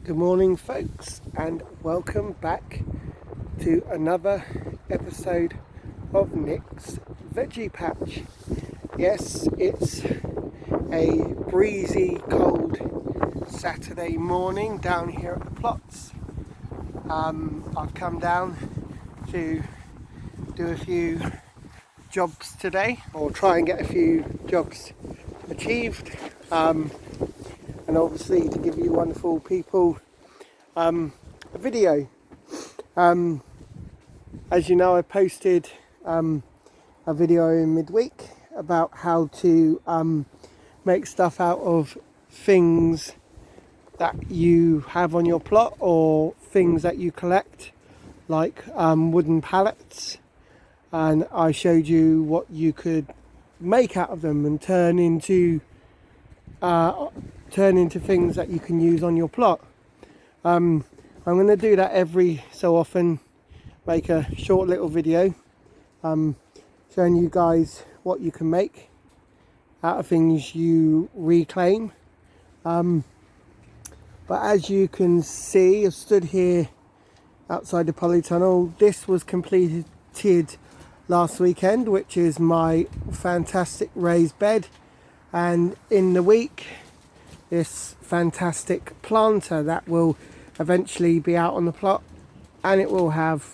Good morning, folks, and welcome back to another episode of Nick's Veggie Patch. Yes, it's a breezy, cold Saturday morning down here at the plots. I've come down to do a few jobs today, or try and get a few jobs achieved. And obviously to give you wonderful people a video. As you know, I posted a video in midweek about how to make stuff out of things that you have on your plot or things that you collect, like wooden pallets, and I showed you what you could make out of them and turn into things that you can use on your plot. I'm going to do that every so often, make a short little video showing you guys what you can make out of things you reclaim. But as you can see, I've stood here outside the Polytunnel. This was completed last weekend, which is my fantastic raised bed, and in the week this fantastic planter that will eventually be out on the plot, and it will have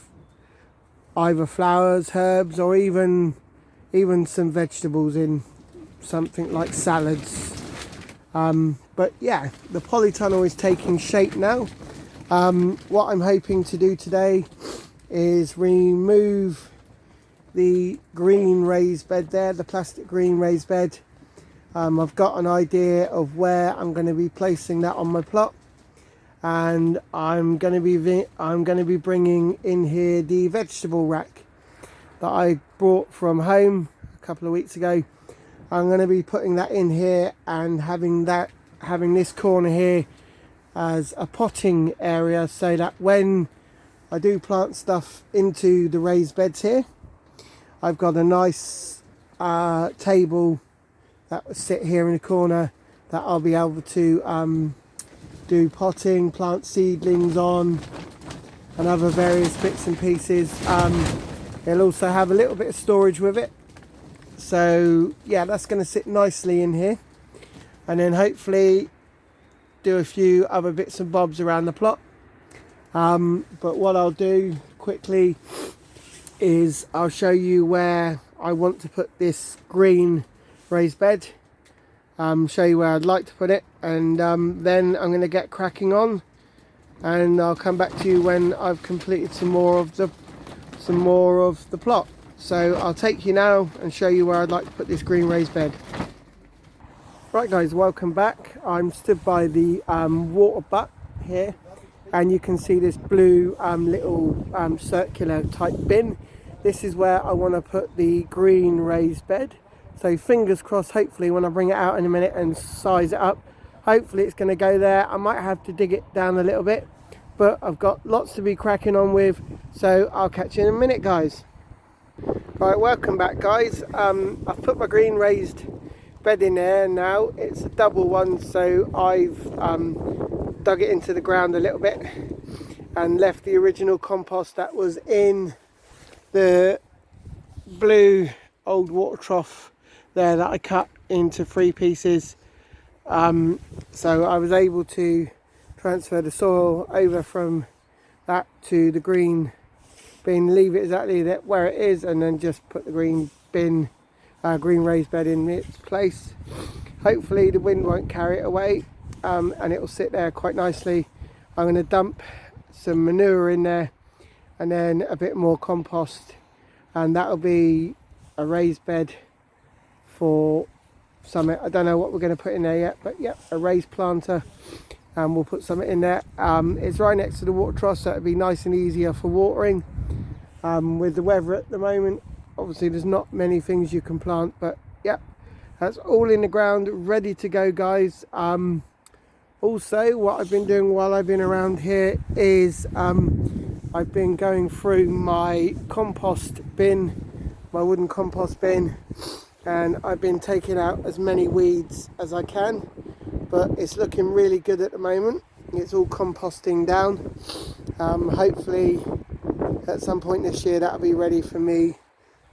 either flowers, herbs, or even some vegetables in, something like salads. But yeah, the Polytunnel is taking shape now. What I'm hoping to do today is remove the green raised bed there, the plastic green raised bed. I've got an idea of where I'm going to be placing that on my plot, and I'm going to be bringing in here the vegetable rack that I brought from home a couple of weeks ago. I'm going to be putting that in here and having this corner here as a potting area, so that when I do plant stuff into the raised beds here, I've got a nice table that will sit here in the corner that I'll be able to do potting, plant seedlings on, and other various bits and pieces. It'll also have a little bit of storage with it, so yeah, that's going to sit nicely in here, and then hopefully do a few other bits and bobs around the plot. But what I'll do quickly is I'll show you where I want to put this green raised bed, show you where I'd like to put it, and then I'm going to get cracking on, and I'll come back to you when I've completed some more of the plot. So I'll take you now and show you where I'd like to put this green raised bed. Right guys, welcome back. I'm stood by the water butt here, and you can see this blue little circular type bin. This is where I want to put the green raised bed. So fingers crossed, hopefully when I bring it out in a minute and size it up, hopefully it's going to go there. I might have to dig it down a little bit, but I've got lots to be cracking on with, so I'll catch you in a minute, guys. Right, welcome back, guys. I've put my green raised bed in there now. It's a double one, so I've dug it into the ground a little bit and left the original compost that was in the blue old water trough there that I cut into 3 pieces. So I was able to transfer the soil over from that to the green bin, leave it exactly where it is, and then just put the green raised bed in its place. Hopefully the wind won't carry it away, and it will sit there quite nicely. I'm going to dump some manure in there and then a bit more compost, and that'll be a raised bed for something. I don't know what we're going to put in there yet, but yeah, a raised planter, and we'll put something in there. It's right next to the water trough, so it'll be nice and easier for watering. With the weather at the moment, obviously there's not many things you can plant, but yeah, that's all in the ground, ready to go, guys. Also, what I've been doing while I've been around here is I've been going through my compost bin, my wooden compost bin, and I've been taking out as many weeds as I can, but it's looking really good at the moment. it's all composting down. Hopefully at some point this year that'll be ready for me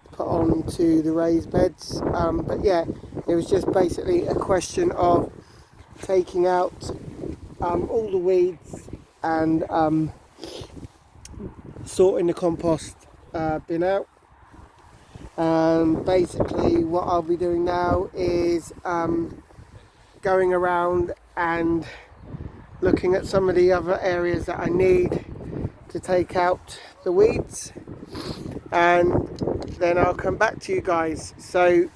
to put on to the raised beds. But yeah, it was just basically a question of taking out all the weeds and sorting the compost bin out. And basically what I'll be doing now is going around and looking at some of the other areas that I need to take out the weeds, and then I'll come back to you guys. So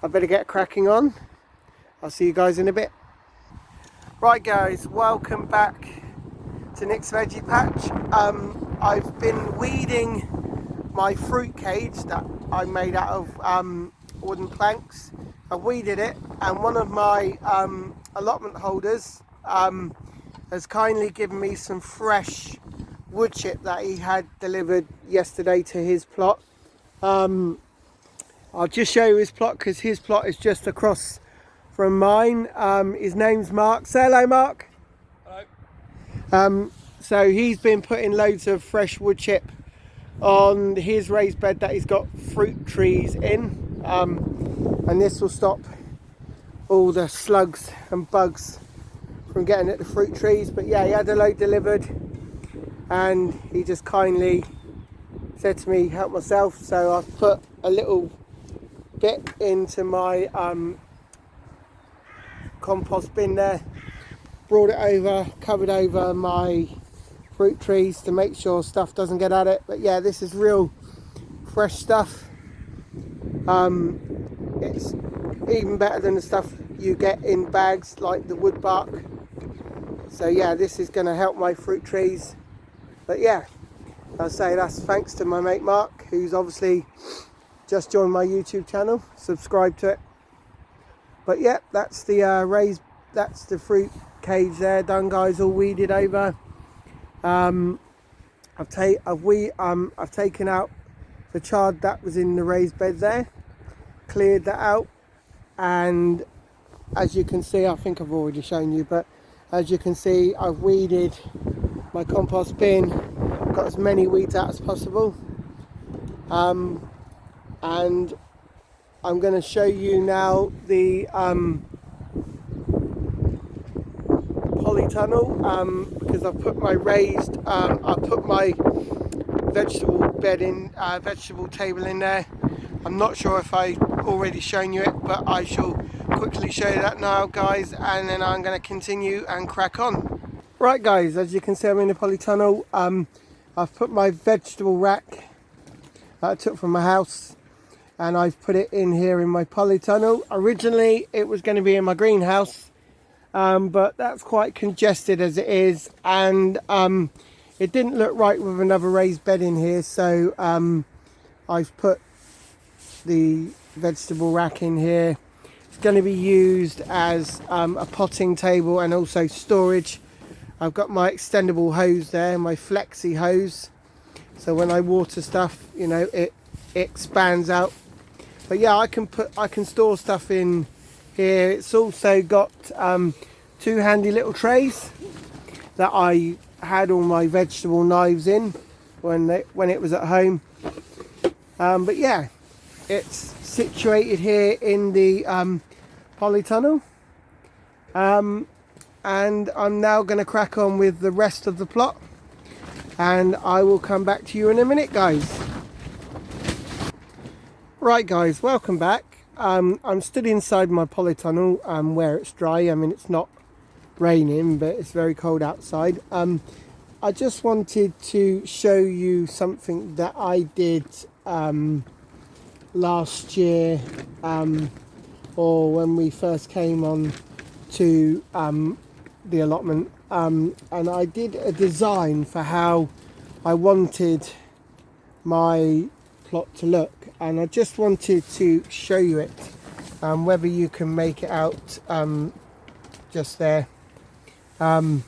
I better get cracking on. I'll see you guys in a bit. Right guys, welcome back to Nick's Veggie Patch. I've been weeding my fruit cage that I made out of wooden planks. I weeded it, and one of my allotment holders has kindly given me some fresh wood chip that he had delivered yesterday to his plot. I'll just show you his plot because his plot is just across from mine. His name's Mark. Say hello, Mark. Hello. So he's been putting loads of fresh wood chip on his raised bed that he's got fruit trees in, and this will stop all the slugs and bugs from getting at the fruit trees. But yeah, he had a load delivered and he just kindly said to me help myself, so I've put a little bit into my compost bin there, brought it over, covered over my fruit trees to make sure stuff doesn't get at it. But yeah, this is real fresh stuff. It's even better than the stuff you get in bags like the wood bark. So yeah, this is going to help my fruit trees. But yeah, I'll say that's thanks to my mate Mark, who's obviously just joined my YouTube channel. Subscribe to it. But yeah, that's the that's the fruit cage there done, guys, all weeded over. I've taken out the chard that was in the raised bed there, cleared that out, and as you can see, I think I've already shown you, but as you can see, I've weeded my compost bin, got as many weeds out as possible, and I'm going to show you now the polytunnel, because I've put my vegetable bed in, vegetable table in there. I'm not sure if I already shown you it, but I shall quickly show you that now, guys, and then I'm going to continue and crack on. Right guys, as you can see, I'm in the polytunnel. I've put my vegetable rack that I took from my house, and I've put it in here in my polytunnel. Originally it was going to be in my greenhouse, but that's quite congested as it is, and it didn't look right with another raised bed in here, so I've put the vegetable rack in here. It's going to be used as a potting table and also storage. I've got my extendable hose there, my flexi hose, so when I water stuff, you know, it expands out. But yeah, I can store stuff in here. It's also got two handy little trays that I had all my vegetable knives in when it was at home. But yeah, it's situated here in the polytunnel, and I'm now going to crack on with the rest of the plot, and I will come back to you in a minute, guys. Right guys, welcome back. I'm stood inside my polytunnel where it's dry. I mean, it's not raining, but it's very cold outside. I just wanted to show you something that I did last year, or when we first came on to the allotment, and I did a design for how I wanted my plot to look, and I just wanted to show you it, whether you can make it out just there. But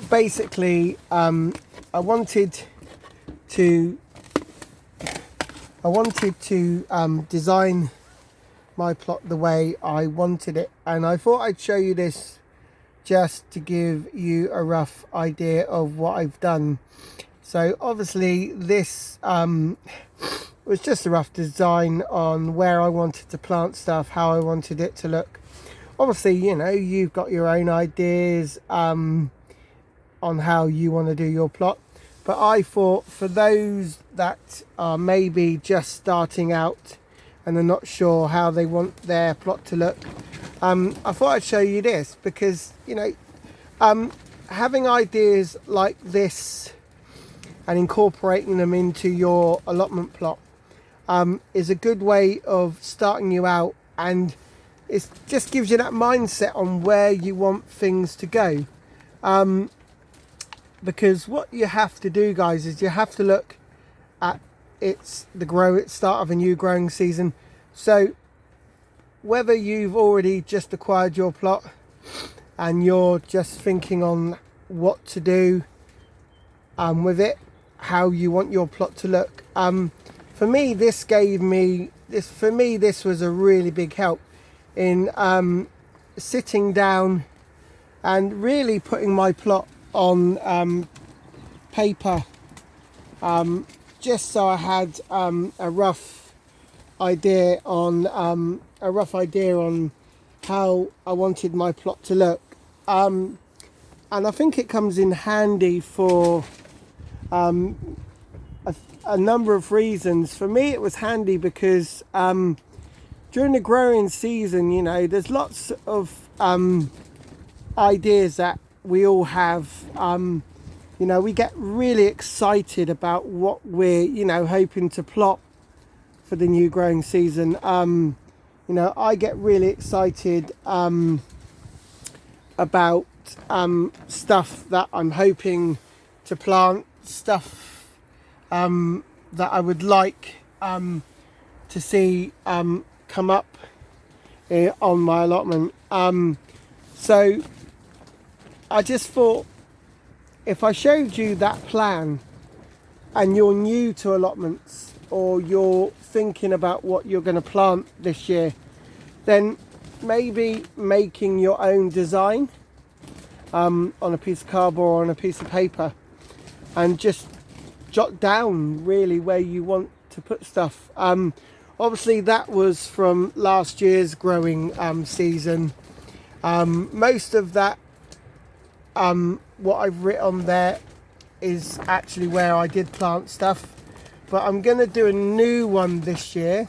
basically I wanted to design my plot the way I wanted it, and I thought I'd show you this just to give you a rough idea of what I've done. So obviously this was just a rough design on where I wanted to plant stuff, how I wanted it to look. Obviously, you know, you've got your own ideas on how you want to do your plot. But I thought for those that are maybe just starting out and are not sure how they want their plot to look, I thought I'd show you this because, you know, having ideas like this and incorporating them into your allotment plot is a good way of starting you out, and it just gives you that mindset on where you want things to go. Because what you have to do, guys, is you have to look at it's start of a new growing season. So whether you've already just acquired your plot and you're just thinking on what to do with it, how you want your plot to look, for me this was a really big help in sitting down and really putting my plot on paper, just so I had a rough idea on how I wanted my plot to look, and I think it comes in handy for a number of reasons. For me, it was handy because during the growing season, you know, there's lots of ideas that we all have. You know, we get really excited about what we're, you know, hoping to plot for the new growing season. You know, I get really excited about stuff that I'm hoping to plant, stuff that I would like to see come up on my allotment. So I just thought if I showed you that plan and you're new to allotments, or you're thinking about what you're going to plant this year, then maybe making your own design on a piece of cardboard or on a piece of paper, and just jot down really where you want to put stuff. Obviously that was from last year's growing season. Most of that what I've written there is actually where I did plant stuff, but I'm going to do a new one this year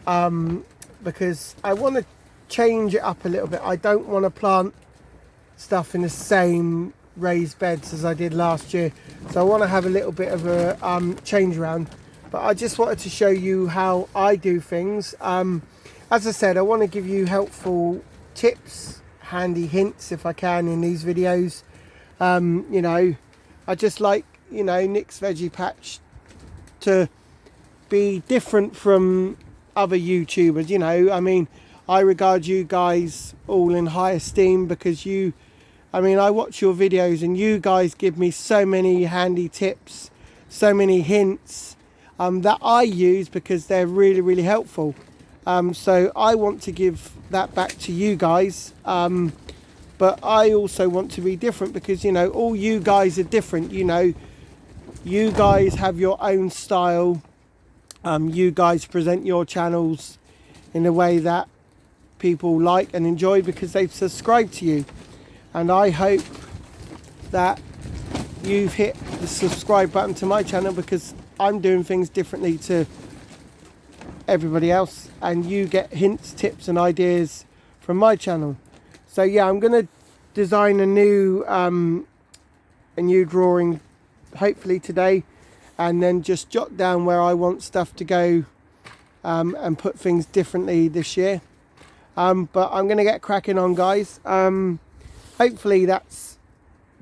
because I want to change it up a little bit. I don't want to plant stuff in the same raised beds as I did last year, so I want to have a little bit of a change around. But I just wanted to show you how I do things. As I said, I want to give you helpful tips, handy hints if I can in these videos. You know, I just like, you know, Nick's Veggie Patch to be different from other YouTubers. You know, I mean, I regard you guys all in high esteem because I watch your videos and you guys give me so many handy tips, so many hints that I use because they're really, really helpful. So I want to give that back to you guys. But I also want to be different because, you know, all you guys are different. You know, you guys have your own style. You guys present your channels in a way that people like and enjoy because they've subscribed to you. And I hope that you've hit the subscribe button to my channel because I'm doing things differently to everybody else, and you get hints, tips and ideas from my channel. So yeah, I'm going to design a new drawing hopefully today, and then just jot down where I want stuff to go and put things differently this year. But I'm going to get cracking on, guys. Hopefully that's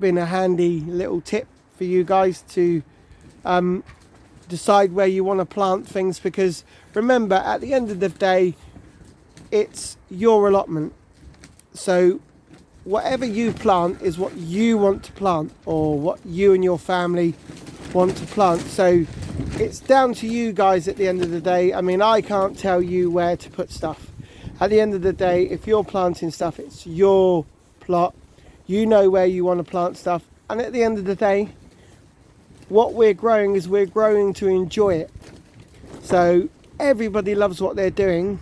been a handy little tip for you guys to decide where you want to plant things, because remember, at the end of the day, it's your allotment. So whatever you plant is what you want to plant, or what you and your family want to plant. So it's down to you guys at the end of the day. I mean, I can't tell you where to put stuff. At the end of the day, if you're planting stuff, it's your plot. You know where you want to plant stuff, and at the end of the day, what we're growing is we're growing to enjoy it. So everybody loves what they're doing,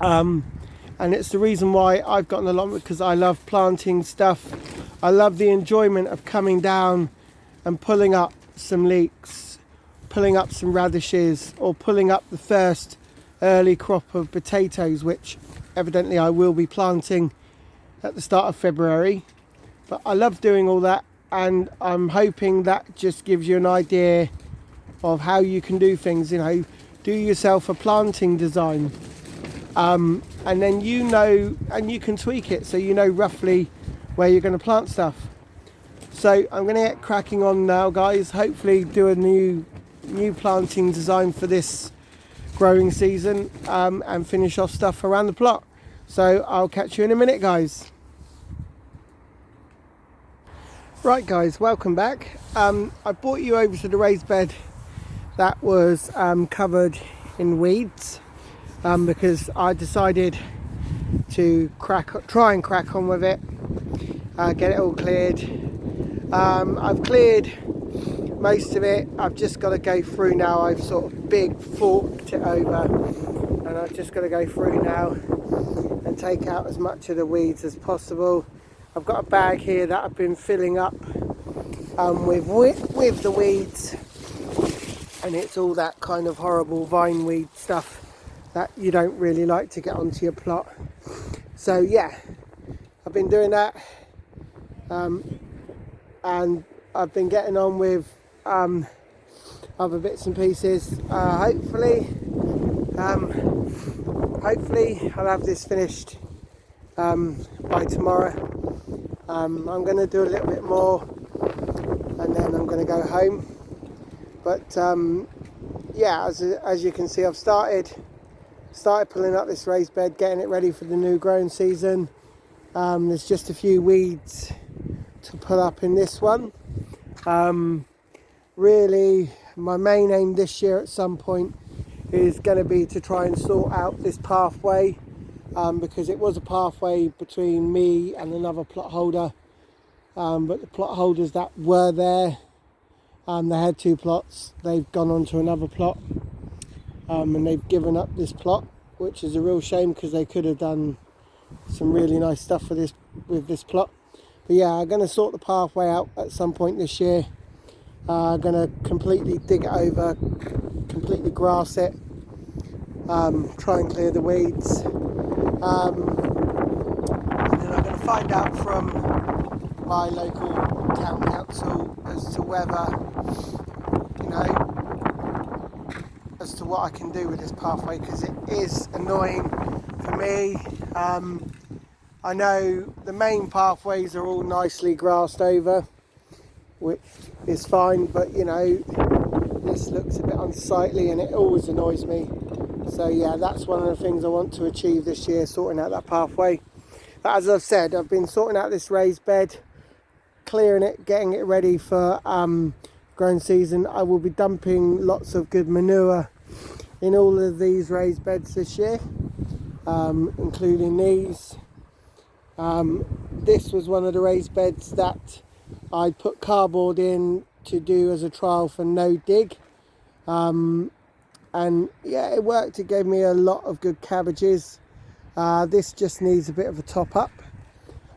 and it's the reason why I've gotten along, because I love planting stuff. I love the enjoyment of coming down and pulling up some leeks, pulling up some radishes, or pulling up the first early crop of potatoes, which evidently I will be planting at the start of February. But I love doing all that, and I'm hoping that just gives you an idea of how you can do things. You know, do yourself a planting design, and then you know, and you can tweak it so you know roughly where you're going to plant stuff. So I'm going to get cracking on now, guys. Hopefully do a new planting design for this growing season, and finish off stuff around the plot. So I'll catch you in a minute, guys. Right, guys, welcome back. I brought you over to the raised bed that was covered in weeds, because I decided to try and crack on with it, get it all cleared. I've cleared most of it. I've just got to go through now. I've sort of big forked it over, and I've just got to go through now and take out as much of the weeds as possible. I've got a bag here that I've been filling up with the weeds, and it's all that kind of horrible vine weed stuff that you don't really like to get onto your plot. So yeah, I've been doing that, and I've been getting on with other bits and pieces. Hopefully I'll have this finished by tomorrow. I'm going to do a little bit more, and then I'm going to go home. But yeah, as you can see, I've started pulling up this raised bed, getting it ready for the new growing season. There's just a few weeds to pull up in this one. Really, my main aim this year at some point is going to be to try and sort out this pathway, because it was a pathway between me and another plot holder, but the plot holders that were there, they had two plots. They've gone on to another plot, and they've given up this plot, which is a real shame, because they could have done some really nice stuff with this plot. But yeah, I'm going to sort the pathway out at some point this year. I'm going to completely dig it over, completely grass it, try and clear the weeds, and then I'm going to find out from my local town council as to whether, you know, as to what I can do with this pathway, because it is annoying for me. I know the main pathways are all nicely grassed over, which is fine, but you know, this looks a bit unsightly and it always annoys me. So yeah, that's one of the things I want to achieve this year, sorting out that pathway. But as I've said, I've been sorting out this raised bed, clearing it, getting it ready for growing season. I will be dumping lots of good manure in all of these raised beds this year, including these. This was one of the raised beds that I put cardboard in to do as a trial for no dig, and yeah, it worked. It gave me a lot of good cabbages. This just needs a bit of a top up,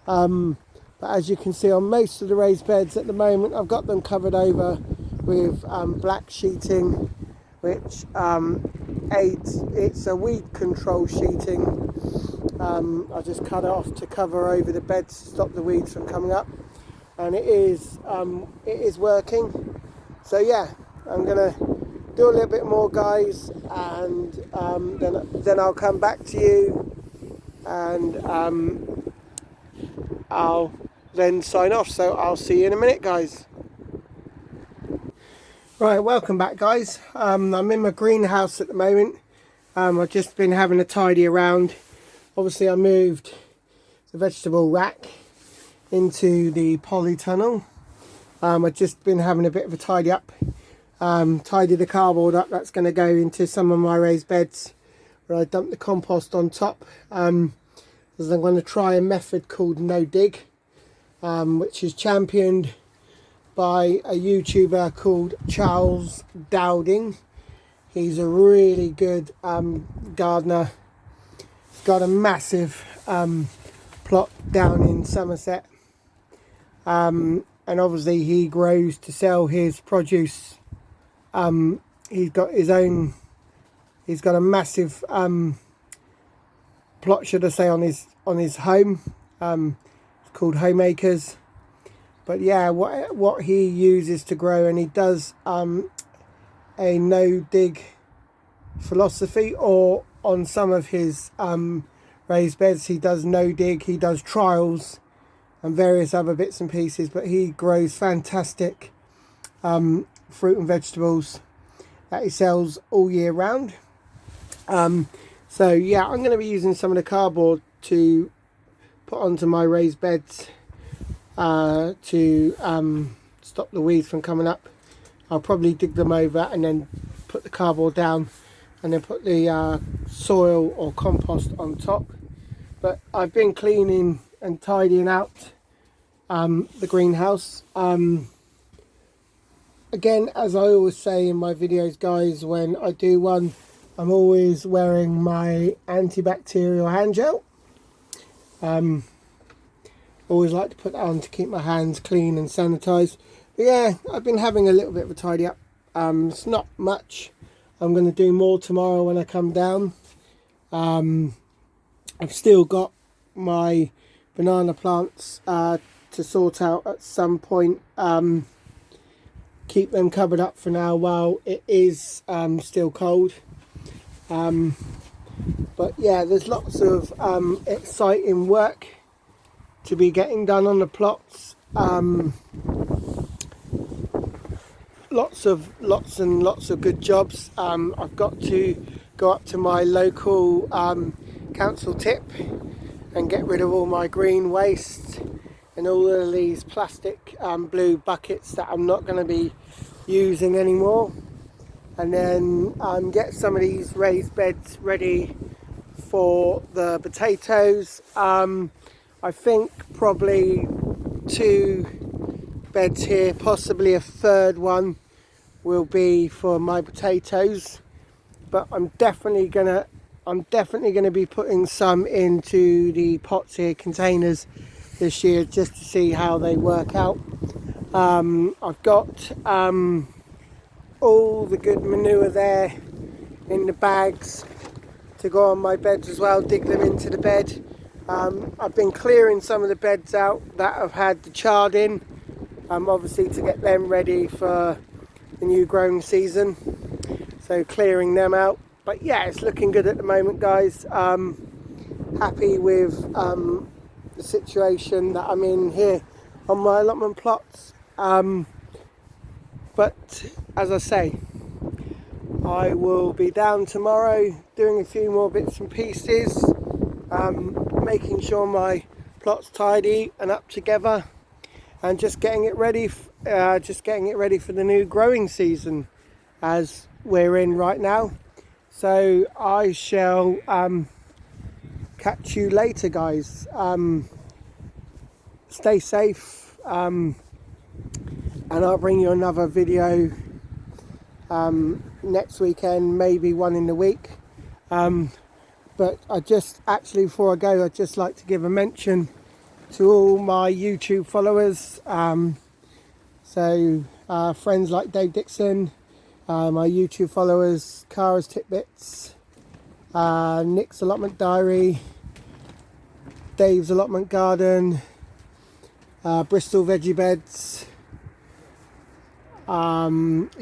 but as you can see on most of the raised beds at the moment, I've got them covered over with black sheeting, which it's a weed control sheeting. I just cut it off to cover over the beds to stop the weeds from coming up, and it is working. So yeah, I'm gonna do a little bit more, guys, and then I'll come back to you, and I'll then sign off. So I'll see you in a minute, guys. Right, welcome back, guys. I'm in my greenhouse at the moment. I've just been having a tidy around. Obviously I moved the vegetable rack into the polytunnel. I've just been having a bit of a tidy up, tidy the cardboard up. That's going to go into some of my raised beds where I dump the compost on top, because I'm going to try a method called no dig. which is championed by a YouTuber called Charles Dowding. He's a really good gardener. He's got a massive plot down in Somerset, and obviously he grows to sell his produce. He's got a massive plot, should I say, on his home. It's called Homemakers. But yeah, what he uses to grow, and he does a no dig philosophy, or on some of his raised beds he does no dig. He does trials and various other bits and pieces, but he grows fantastic fruit and vegetables that he sells all year round. So yeah, I'm going to be using some of the cardboard to put onto my raised beds to stop the weeds from coming up. I'll probably dig them over and then put the cardboard down and then put the soil or compost on top. But I've been cleaning and tidying out the greenhouse. Again, as I always say in my videos, guys, when I do one, I'm always wearing my antibacterial hand gel. Always like to put that on to keep my hands clean and sanitized. But yeah, I've been having a little bit of a tidy up. It's not much. I'm going to do more tomorrow when I come down. I've still got my banana plants to sort out at some point. Keep them covered up for now while it is still cold. But yeah, there's lots of exciting work to be getting done on the plots. Lots and lots of good jobs. I've got to go up to my local council tip and get rid of all my green waste and all of these plastic blue buckets that I'm not going to be using anymore, and then get some of these raised beds ready for the potatoes. I think probably 2 beds here, possibly a third one will be for my potatoes, but I'm definitely gonna be putting some into the pots here, containers, this year, just to see how they work out. I've got all the good manure there in the bags to go on my beds as well, dig them into the bed. I've been clearing some of the beds out that have had the chard in, obviously to get them ready for the new growing season, so clearing them out. But yeah, it's looking good at the moment, guys. Happy with the situation that I'm in here on my allotment plots. But as I say, I will be down tomorrow doing a few more bits and pieces, making sure my plot's tidy and up together, and just getting it ready for the new growing season as we're in right now. So I shall catch you later, guys. Stay safe, and I'll bring you another video next weekend, maybe one in the week. But before I go, I'd just like to give a mention to all my YouTube followers. Friends like Dave Dixon, my YouTube followers, Cara's Titbits, Nick's Allotment Diary, Dave's Allotment Garden, Bristol Veggie Beds,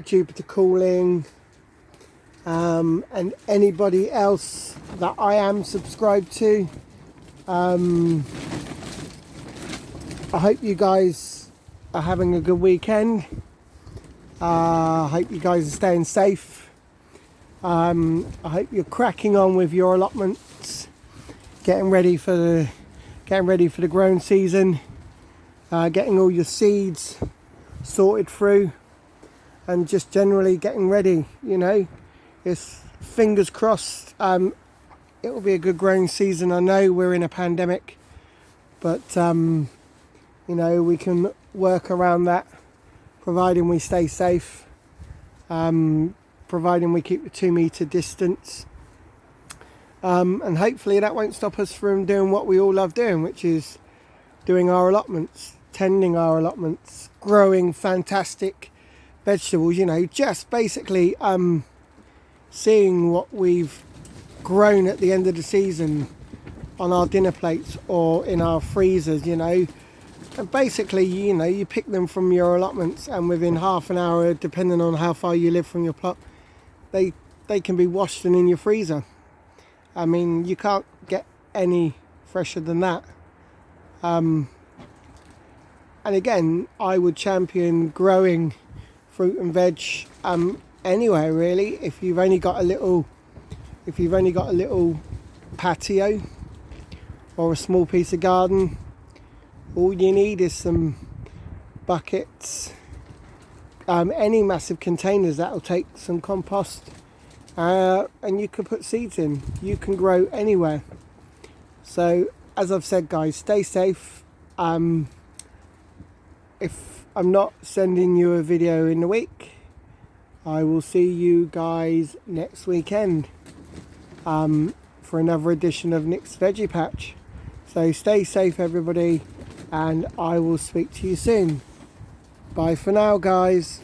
Jupiter Cooling, and anybody else that I am subscribed to. I hope you guys are having a good weekend. I hope you guys are staying safe. I hope you're cracking on with your allotments, getting ready for the growing season, getting all your seeds sorted through, and just generally getting ready. It's fingers crossed. It will be a good growing season. I know we're in a pandemic, but You know, we can work around that, providing we stay safe, providing we keep the 2 metre distance. And hopefully that won't stop us from doing what we all love doing, which is doing our allotments, tending our allotments, growing fantastic vegetables, you know, just basically seeing what we've grown at the end of the season on our dinner plates or in our freezers, you know. And basically, you know, you pick them from your allotments, and within half an hour, depending on how far you live from your plot, they can be washed and in your freezer. I mean, you can't get any fresher than that. And again, I would champion growing fruit and veg anywhere really. If you've only got a little patio or a small piece of garden, all you need is some buckets, any massive containers that'll take some compost, and you can put seeds in. You can grow anywhere. So as I've said, guys, stay safe. If I'm not sending you a video in the week, I will see you guys next weekend for another edition of Nick's Veggie Patch. So stay safe, everybody, and I will speak to you soon. Bye for now, guys.